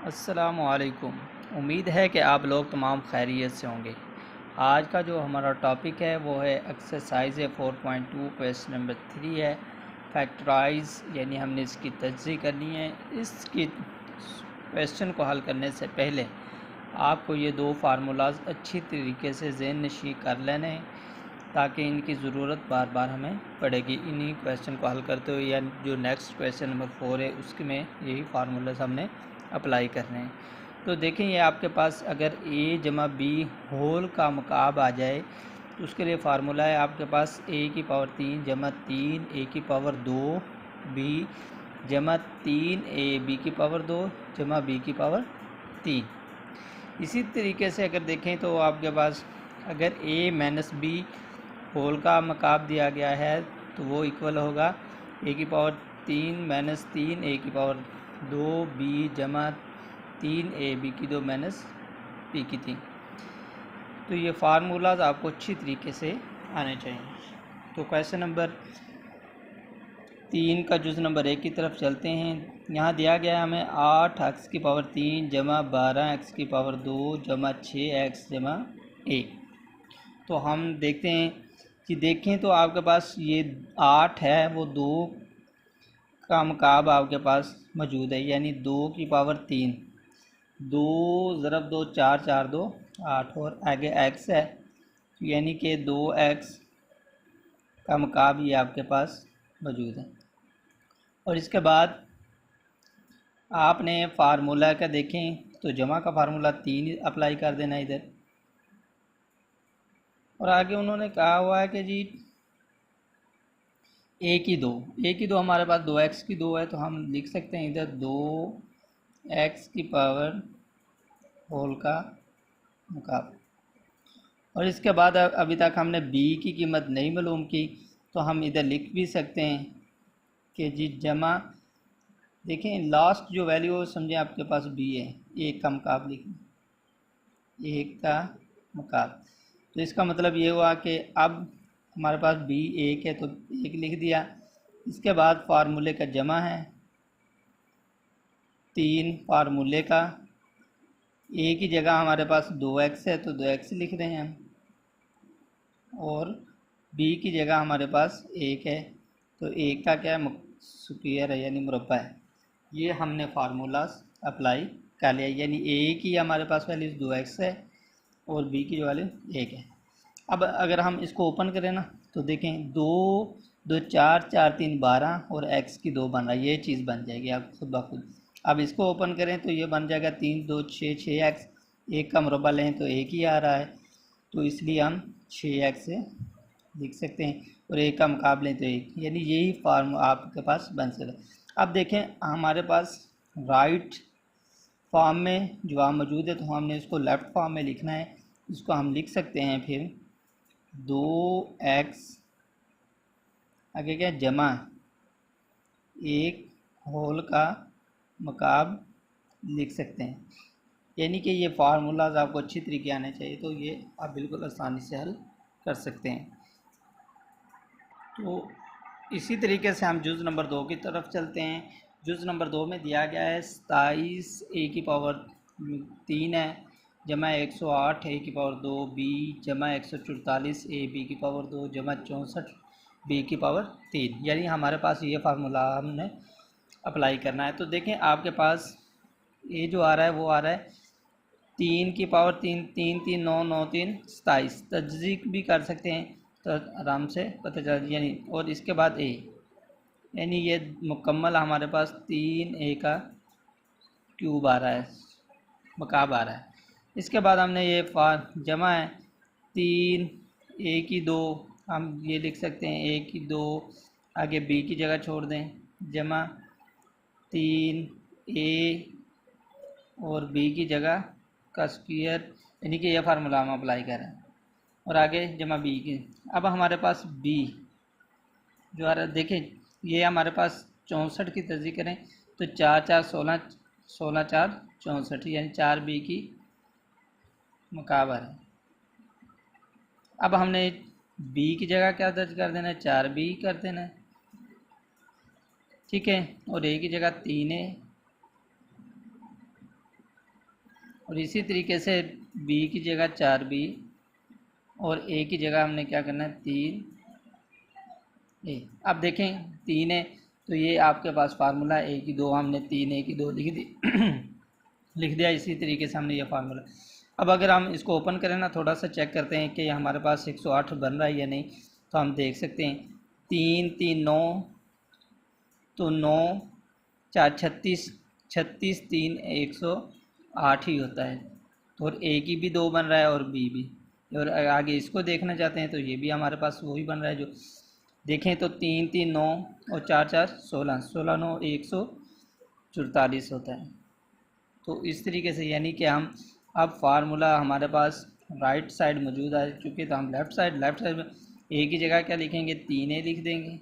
अस्सलामुअलैकुम। उम्मीद है कि आप लोग तमाम खैरियत से होंगे। आज का जो हमारा टॉपिक है वो है एक्सरसाइज 4.2 क्वेश्चन नंबर 3 है फैक्टराइज, यानी हमने इसकी तजज़ी करनी है। इसकी क्वेश्चन को हल करने से पहले आपको ये दो फार्मूलाज अच्छी तरीके से ज़हन नशी कर लेने हैं ताकि इनकी ज़रूरत बार बार हमें पड़ेगी। इन्हीं क्वेश्चन को हल करते हुए या जो नेक्स्ट क्वेश्चन नंबर 4 है उसमें यही फार्मूलाज हमने अप्लाई करने हैं। तो देखें, ये आपके पास अगर a जमा बी होल का मुकाब आ जाए तो उसके लिए फार्मूला है आपके पास a की पावर 3 जमा 3 a की पावर 2 b जमा 3 a b की पावर 2 जमा b की पावर 3। इसी तरीके से अगर देखें तो आपके पास अगर a माइनस बी होल का मकाब दिया गया है तो वो इक्वल होगा a की पावर 3 माइनस 3 a की पावर 2 b जमा 3 a b की 2 माइनस b की 3। तो ये फार्मूलाज आपको अच्छी तरीके से आने चाहिए। तो क्वेश्चन नंबर 3 का जुज़ नंबर 1 की तरफ चलते हैं। यहाँ दिया गया है हमें 8x की पावर 3 जमा 12x की पावर 2 जमा 6x जमा 1। तो हम देखते हैं कि देखें तो आपके पास ये 8 है वो 2 का मुकाब आपके पास मौजूद है, यानी 2 की पावर 3, 2 ज़रब 2 4 4 2 8 और आगे x है यानी कि 2x का मुकाब ये आपके पास मौजूद है। और इसके बाद आपने फार्मूला का देखें तो जमा का फार्मूला 3 अप्लाई कर देना इधर। और आगे उन्होंने कहा हुआ है कि जी a की 2 हमारे पास 2x की 2 है तो हम लिख सकते हैं इधर 2x की पावर होल का मुकाब। और इसके बाद अभी तक हमने b की कीमत नहीं मालूम की तो हम इधर लिख भी सकते हैं कि जी जमा, देखें लास्ट जो वैल्यू है समझें आपके पास b है, एक का मुकाब लिखें, एक का मुकाब। तो इसका मतलब ये हुआ कि अब हमारे पास b एक है तो एक लिख दिया। इसके बाद फार्मूले का जमा है 3 फार्मूले का, a की जगह हमारे पास 2x है तो 2x लिख रहे हैं हम, और b की जगह हमारे पास 1 है तो 1 का क्या है, स्क्वायर है यानी मुरब्बा है। ये हमने फार्मूलाज अप्लाई कर लिया, यानी a की हमारे पास वैल्यू 2x है और b की जो वैल्यू 1 है। अब अगर हम इसको ओपन करें ना तो देखें 2 2 4 4 3 12 और x की 2 बन रहा है, ये चीज़ बन जाएगी आप खुद ब खुद। अब इसको ओपन करें तो ये बन जाएगा 3 2 6 6x, एक का मुरब्बा लें तो एक ही आ रहा है तो इसलिए हम 6x से लिख सकते हैं, और एक का मुकाबले तो एक, यानी यही फार्म आपके पास बन सकता। अब देखें हमारे पास राइट फॉर्म में जवाब मौजूद है तो हमने इसको लेफ़्ट फॉर्म में लिखना है। इसको हम लिख सकते हैं फिर 2x आगे क्या जमा एक होल का मुकाब लिख सकते हैं, यानी कि ये फार्मूलाज आपको अच्छी तरीके आने चाहिए तो ये आप बिल्कुल आसानी से हल कर सकते हैं। तो इसी तरीके से हम जुज़ नंबर 2 की तरफ चलते हैं। जुज़ नंबर 2 में दिया गया है 27 a की पावर 3 है जमा 108 a की पावर 2 b जमा 144 a b की पावर 2 जमा 64 b की पावर 3, यानी हमारे पास ये फार्मूला हमने अप्लाई करना है। तो देखें आपके पास ये जो आ रहा है वो आ रहा है 3 की पावर 3 3 3 9 9 3 27, तज्जीक भी कर सकते हैं तो आराम से पता चल, यानी और इसके बाद ए, यानी ये मुकम्मल हमारे पास 3a का क्यूब आ रहा है, मकाब आ रहा है। इसके बाद हमने ये जमा है 3 a की 2, हम ये लिख सकते हैं a की 2 आगे b की जगह छोड़ दें जमा 3 a और b की जगह का स्क्वायर, यानी कि यह फार्मूला हम अप्लाई करें और आगे जमा b की। अब हमारे पास b जो आ रहा है देखें ये हमारे पास 64 की तर्जीह करें तो 4 4 16 16 4 64, यानी 4b की मुकाबर है। अब हमने b की जगह क्या दर्ज कर देना है, 4b कर देना है, ठीक है, और a की जगह 3a और इसी तरीके से बी की जगह 4b और ए की जगह हमने क्या करना है 3a। अब देखें 3 है तो ये आपके पास फार्मूला ए की 2, हमने 3 ए की 2 लिख दी लिख दिया। इसी तरीके से हमने ये फार्मूला। अब अगर हम इसको ओपन करें ना, थोड़ा सा चेक करते हैं कि हमारे पास 108 बन रहा है या नहीं, तो हम देख सकते हैं 3 3 9 तो 9 4 36 36 3 108 ही होता है। तो और ए की भी 2 बन रहा है और बी भी। और आगे इसको देखना चाहते हैं तो ये भी हमारे पास वही बन रहा है। जो देखें तो 3 3 9 और 4 4 16 16 9 144 होता है। तो इस तरीके से यानी कि हम अब फार्मूला हमारे पास राइट साइड मौजूद है चूँकि, तो हम लेफ़्ट साइड में ए की जगह क्या लिखेंगे 3a लिख देंगे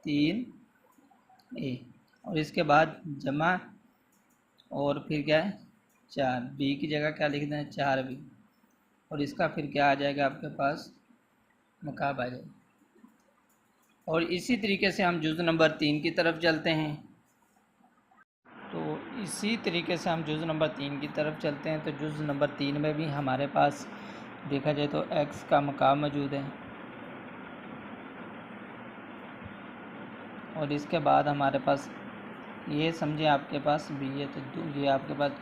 3a और इसके बाद जमा और फिर क्या है 4, बी की जगह क्या लिख दें 4b और इसका फिर क्या आ जाएगा आपके पास मकाब आ जाएगा। और इसी तरीके से हम जुज़ नंबर 3 की तरफ चलते हैं। तो इसी तरीके से हम जुज़ नंबर 3 की तरफ चलते हैं। तो जुज़ नंबर 3 में भी हमारे पास देखा जाए तो x का मकाम मौजूद है और इसके बाद हमारे पास ये समझे आपके पास b है तो ये आपके पास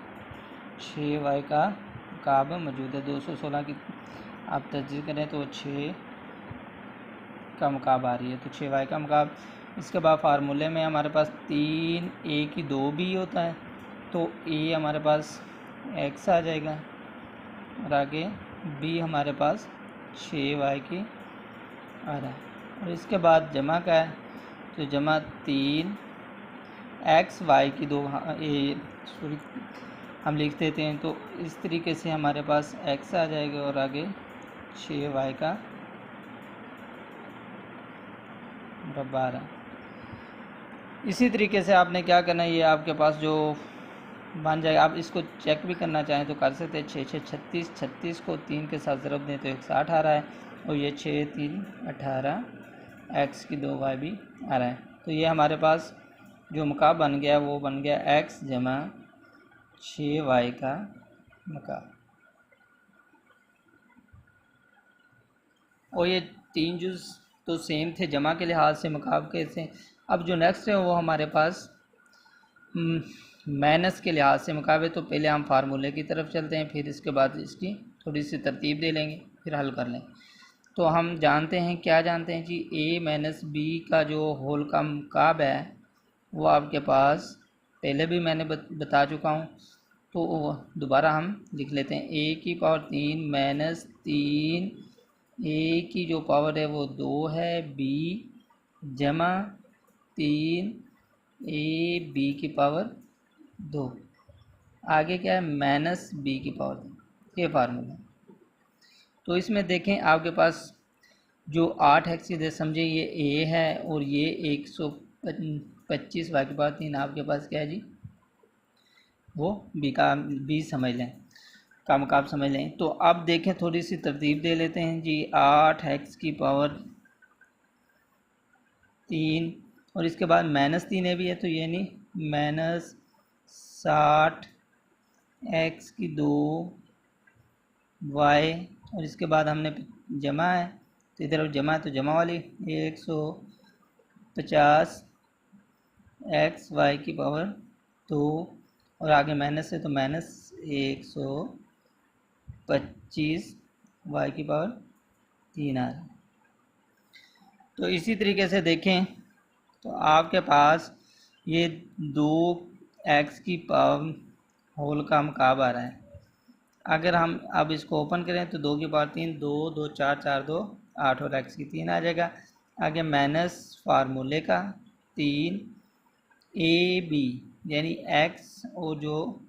6y का मकाब मौजूद है। 216 की आप तस्दीक करें तो 6 का मकाब आ रही है, तो 6y का मकाब। इसके बाद फार्मूले में हमारे पास 3a की 2b होता है तो a हमारे पास x आ जाएगा और आगे b हमारे पास 6y की आ रहा है। और इसके बाद जमा का है तो जमा 3 x y की 2 सॉरी हम लिख देते हैं। तो इस तरीके से हमारे पास x आ जाएगा और आगे 6y का मुरब्बा आ रहा है। इसी तरीके से आपने क्या करना है, ये आपके पास जो बन जाएगा। आप इसको चेक भी करना चाहें तो कर सकते हैं। 6 6 36 36 को 3 के साथ ज़रब दें तो 160 आ रहा है और ये 6 3 18 x की 2y भी आ रहा है। तो ये हमारे पास जो मकाब बन गया वो बन गया x जमा 6y का मकाब। और ये 3 जुज़ तो सेम थे जमा के लिहाज से, मकाब के से। अब जो नेक्स्ट है वो हमारे पास माइनस के लिहाज से मकाब है। तो पहले हम फार्मूले की तरफ चलते हैं, फिर इसके बाद इसकी थोड़ी सी तरतीब दे लेंगे, फिर हल कर लें। तो हम जानते हैं, क्या जानते हैं जी, a माइनस बी का जो होल का मकाब है वो आपके पास पहले भी मैंने बता चुका हूँ। तो दोबारा हम लिख लेते हैं a की पावर 3 माइनस 3 a की जो पावर है वो 2 है b जमा 3 a b की पावर 2, आगे क्या है माइनस b की पावर 2। ये फार्मूला। तो इसमें देखें आपके पास जो 8 है सीधे समझे ये a है और ये 125 y की पावर 3 आपके पास क्या है जी, वो b का b समझ लें, का मकाब समझ लें। तो अब देखें थोड़ी सी तरतीब दे लेते हैं जी। 8x की पावर 3 और इसके बाद माइनस 3a भी है तो ये नहीं माइनस 60 x की 2 y और इसके बाद हमने जमा है तो इधर जमा है तो जमा वाली 150 x y की पावर 2 और आगे माइनस है तो माइनस 125 y की पावर 3 आ रहा है। तो इसी तरीके से देखें तो आपके पास ये 2x की पावर होल का मकाब आ रहा है। अगर हम अब इसको ओपन करें तो 2 की पावर 3 2 2 4 4 2 8 और x की 3 आ जाएगा। आगे माइनस फार्मूले का 3 ab यानी x और जो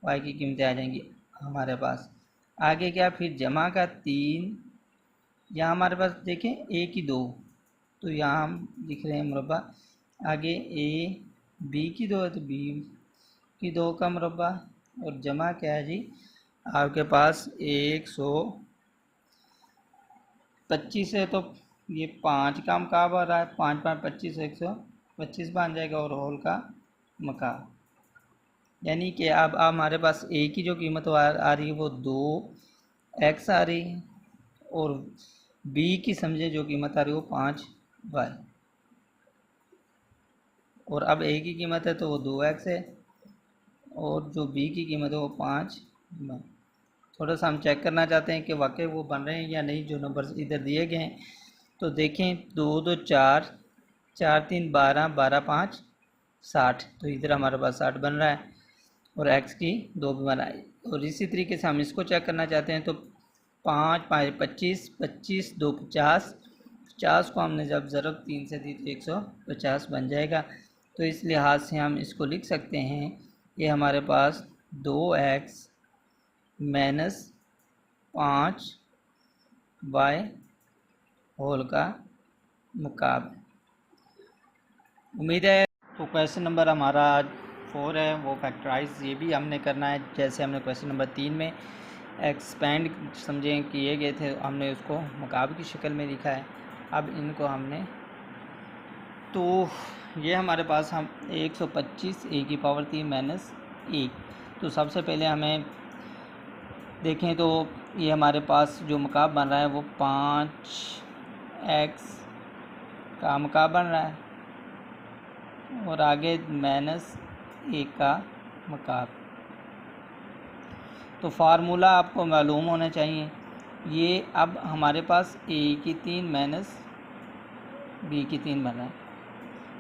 y की कीमतें आ जाएंगी हमारे पास। आगे क्या फिर जमा का 3, यहाँ हमारे पास देखें a की 2 तो यहाँ हम लिख रहे हैं मुरब्बा। आगे a b की 2 है तो b की 2 का मुरब्बा और जमा क्या है जी आपके पास 125 है तो ये 5 का मकाब आ रहा है। 5 5 25 125 बन जाएगा और होल का मकाब यानी कि अब हमारे पास ए की जो कीमत आ रही है वो 2x आ रही है, और बी की समझे जो कीमत आ रही है वो 5y, और अब ए की कीमत है तो वो 2x है, और जो बी की कीमत है वो 5y। थोड़ा सा हम चेक करना चाहते हैं कि वाकई वो बन रहे हैं या नहीं जो नंबर इधर दिए गए हैं। तो देखें, 2 2 4, 4 3 12, 12 5 60, तो इधर हमारे पास 60 बन रहा है, और x की 2 भी बना है। और इसी तरीके से हम इसको चेक करना चाहते हैं, तो 5 5 25, 25 2 50, 50 को हमने जब ज़रब 3 से दी तो 150 बन जाएगा। तो इस लिहाज से हम इसको लिख सकते हैं, ये हमारे पास 2x माइनस 5y होल का मुकाब। उम्मीद है तो क्वेश्चन नंबर हमारा 4 है वो फैक्टराइज ये भी हमने करना है, जैसे हमने क्वेश्चन नंबर 3 में एक्सपेंड समझें किए गए थे, हमने उसको मुकाब की शक्ल में लिखा है। अब इनको हमने, तो ये हमारे पास हम 125 ए की पावर 3 माइनस 1, तो सबसे पहले हमें देखें तो ये हमारे पास जो मुकाब बन रहा है वो 5x का मुकाब बन रहा है, और आगे माइनस 1 का मुकाब। तो फार्मूला आपको मालूम होना चाहिए। ये अब हमारे पास a की 3 माइनस b की 3 बन रहा है,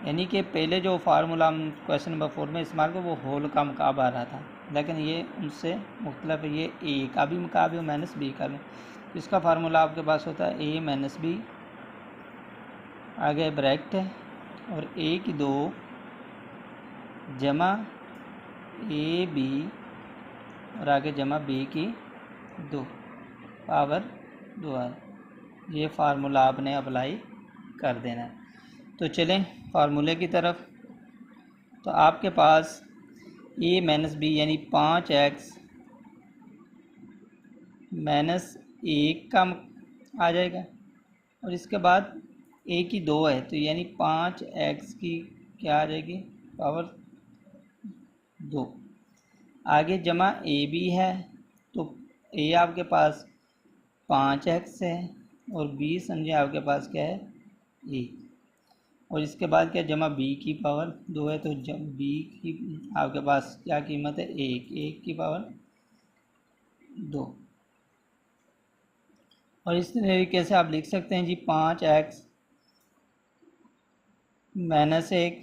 यानी कि पहले जो फार्मूला हम क्वेश्चन नंबर 4 में इस्तेमाल कर वो होल का मुकाब आ रहा था, लेकिन ये उनसे मुख्तलिफ है। ये a का भी मुकाब है माइनस b का भी। तो इसका फार्मूला आपके पास होता है a माइनस b, आगे ब्रैकेट है, और a की 2 जमा ab, और आगे जमा b की 2 पावर 2 है। ये फार्मूला आपने अप्लाई कर देना है। तो चलें फार्मूले की तरफ। तो आपके पास a माइनस बी यानी 5x माइनस 1 का आ जाएगा, और इसके बाद a की 2 है तो यानी 5x की क्या आ जाएगी पावर 2, आगे जमा ए बी है, तो a आपके पास 5x है, और b समझे आपके पास क्या है a, और इसके बाद क्या जमा b की पावर 2 है, तो b की आपके पास क्या कीमत है 1 की पावर 2। और इस तरीके से आप लिख सकते हैं जी 5x माइनस 1।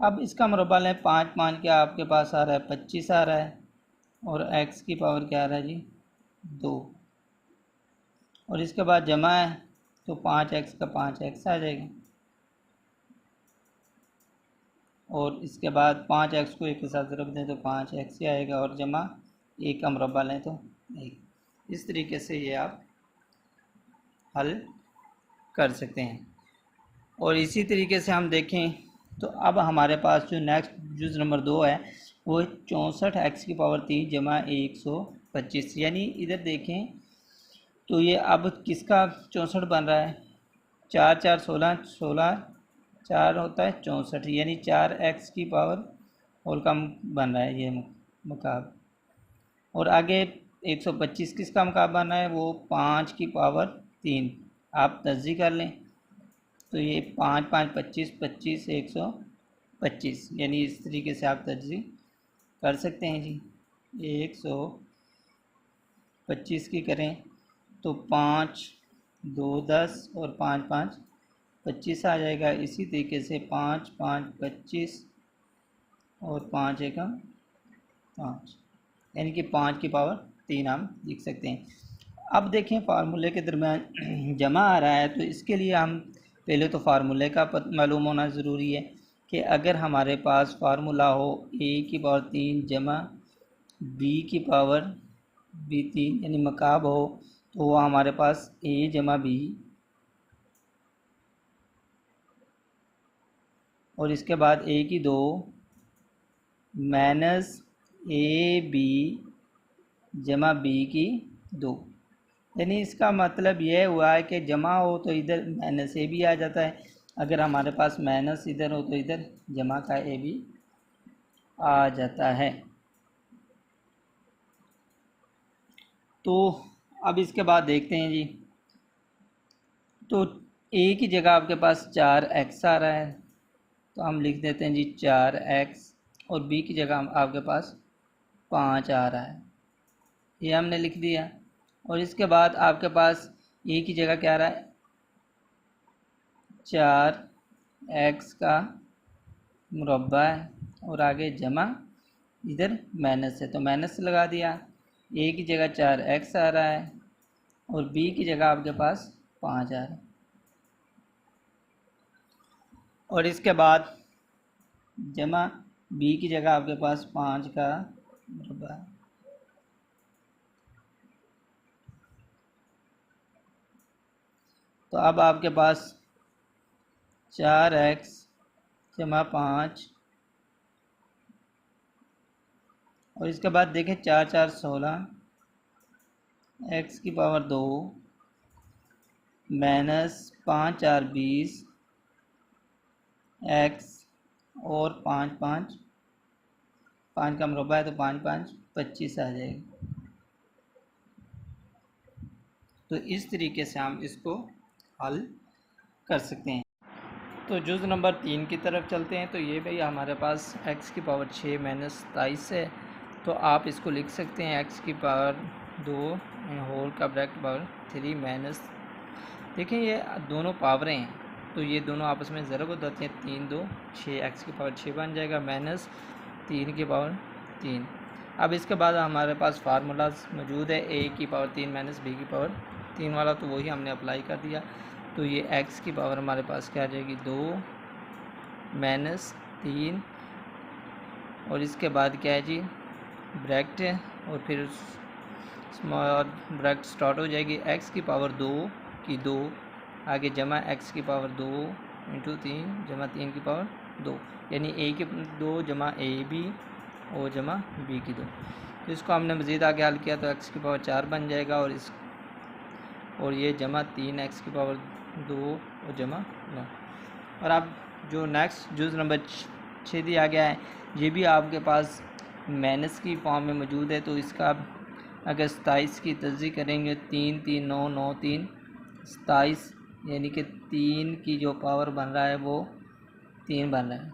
अब इसका मुरब्बा लें, 5 5 क्या आपके पास आ रहा है 25 आ रहा है, और x की पावर क्या आ रहा है जी 2, और इसके बाद जमा है तो 5x का 5x आ जाएगा, और इसके बाद 5x को 1 के साथ ज़रब दें तो 5x ही आएगा, और जमा 1 का मुरब्बा लें तो 1। इस तरीके से ये आप हल कर सकते हैं। और इसी तरीके से हम देखें तो अब हमारे पास जो नेक्स्ट जुज़ नंबर 2 है वो 64x की पावर 3 जमा 125, यानी इधर देखें तो ये अब किसका 64 बन रहा है, 4 4 16, 16 4 होता है 64, यानी 4x की पावर होल का बन रहा है ये मुकाब। और आगे 125 किसका मुकाब बन रहा है, वो 5 की पावर 3। आप तज्जी कर लें तो ये 5 5 25 25 125, यानी इस तरीके से आप तज्जी कर सकते हैं जी। 125 की करें तो 5 2 10 और 5 5 25 आ जाएगा। इसी तरीके से 5 5 25 और 5 1 5, यानी कि 5 की पावर 3 हम लिख सकते हैं। अब देखें फार्मूले के दरमियान जमा आ रहा है, तो इसके लिए हम पहले तो फार्मूले का मालूम होना ज़रूरी है कि अगर हमारे पास फार्मूला हो a की पावर 3 जमा b की पावर b 3 यानी मकाब हो, तो वो हमारे पास a जमा b, और इसके बाद a की 2 माइनस ए बी जमा b की 2, यानी इसका मतलब यह हुआ है कि जमा हो तो इधर माइनस ए भी आ जाता है, अगर हमारे पास माइनस इधर हो तो इधर जमा का ए भी आ जाता है। तो अब इसके बाद देखते हैं जी, तो ए की जगह आपके पास 4x आ रहा है, तो हम लिख देते हैं जी 4x, और बी की जगह आपके पास 5 आ रहा है, ये हमने लिख दिया। और इसके बाद आपके पास ए की जगह क्या आ रहा है, 4x का मुरब्बा है, और आगे जमा इधर माइनस है तो माइनस लगा दिया। ए की जगह 4x आ रहा है और बी की जगह आपके पास 5 आ रहा है, और इसके बाद जमा बी की जगह आपके पास 5 का मुरब्बा है। तो अब आपके पास 4x जमा 5, और इसके बाद देखें 4 4 16, x की पावर 2 माइनस 5 4 20, x और 5 5, 5 का मुरब्बा है तो 5 5 25 आ जाएगा। तो इस तरीके से हम इसको हल कर सकते हैं। तो जुज़ नंबर 3 की तरफ चलते हैं। तो ये भाई हमारे पास x की पावर 6 माइनस 27 है, तो आप इसको लिख सकते हैं x की पावर 2 होल का ब्रैकेट पावर 3 माइनस, देखिए ये दोनों पावरें हैं तो ये दोनों आपस में ज़रब हो जाती हैं, 3 2 6, x की पावर 6 बन जाएगा माइनस 3 की पावर 3। अब इसके बाद हमारे पास फार्मूलाज मौजूद है, a की पावर 3 माइनस b की पावर 3 वाला, तो वही हमने अप्लाई कर दिया। तो ये x की पावर हमारे पास क्या आ जाएगी 2 माइनस 3, और इसके बाद क्या है जी ब्रैकेट, और फिर स्मॉल ब्रैकेट स्टार्ट हो जाएगी, x की पावर 2 की 2, आगे जमा x की पावर 2 इंटू 3 जमा 3 की पावर 2, यानी a की 2 जमा ए बी और जमा b की 2। तो इसको हमने मज़ीद आगे हल किया तो x की पावर 4 बन जाएगा, और ये जमा 3x की पावर 2 और जमा 9। और अब जो नेक्स्ट जुज़ नंबर 6 दिया गया है, ये भी आपके पास माइनस की फॉर्म में मौजूद है। तो इसका अगर 27 की तज़ी करेंगे 3 3 9 9 3 27, यानी कि 3 की जो पावर बन रहा है वो 3 बन रहा है,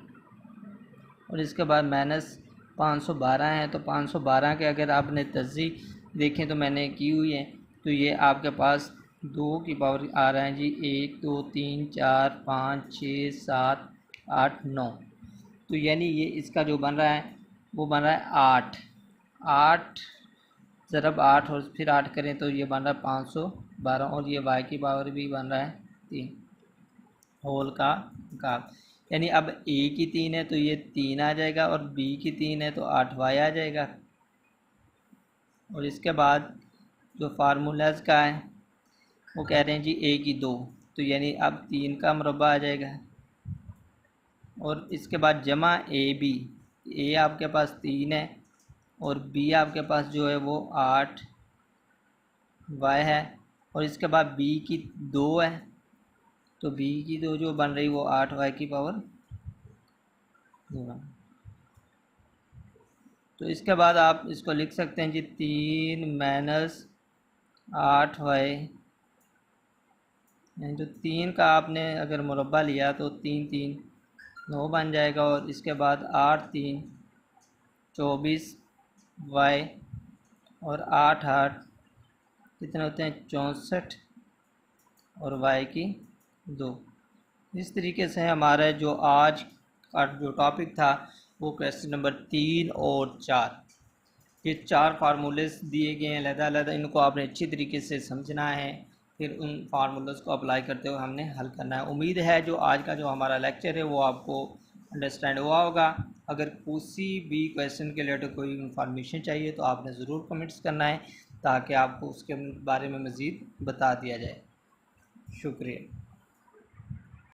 और इसके बाद माइनस 512 है। तो 512 के अगर आपने तज़ी देखें तो मैंने की हुई है, तो ये आपके पास 2 की पावर आ रहा है जी 1 2 3 4 5 6 7 8 9, तो यानी ये इसका जो बन रहा है वो बन रहा है 8 ज़रब 8 और फिर 8 करें तो ये बन रहा है 512, और ये y की पावर भी बन रहा है 3 होल का घात, यानी अब a की 3 है तो ये 3 आ जाएगा, और b की 3 है तो 8y आ जाएगा। और इसके बाद जो फार्मूलाज का है वो कह रहे हैं जी a की 2, तो यानी अब 3 का मुरब्बा आ जाएगा, और इसके बाद जमा ए बी, a आपके पास 3 है और b आपके पास जो है वो 8 y है, और इसके बाद b की 2 है, तो b की 2 जो बन रही वो 8 y की पावर 2। तो इसके बाद आप इसको लिख सकते हैं जी 3 माइनस 8y, यानी जो 3 का आपने अगर मुरब्बा लिया तो 3 3 9 बन जाएगा, और इसके बाद 8 3 24 y, और 8 8 कितने होते हैं 64, और y की 2। इस तरीके से हमारा जो आज का जो टॉपिक था वो क्वेश्चन नंबर 3 और 4, ये 4 फार्मूलेस दिए गए हैं अलग-अलग, इनको आपने अच्छी तरीके से समझना है, फिर उन फार्मूलेस को अप्लाई करते हुए हमने हल करना है। उम्मीद है जो आज का जो हमारा लेक्चर है वो आपको अंडरस्टैंड हुआ होगा। अगर किसी भी क्वेश्चन के रिलेटेड कोई इंफॉर्मेशन चाहिए तो आपने ज़रूर कमेंट्स करना है, ताकि आपको उसके बारे में मज़ीद बता दिया जाए। शुक्रिया।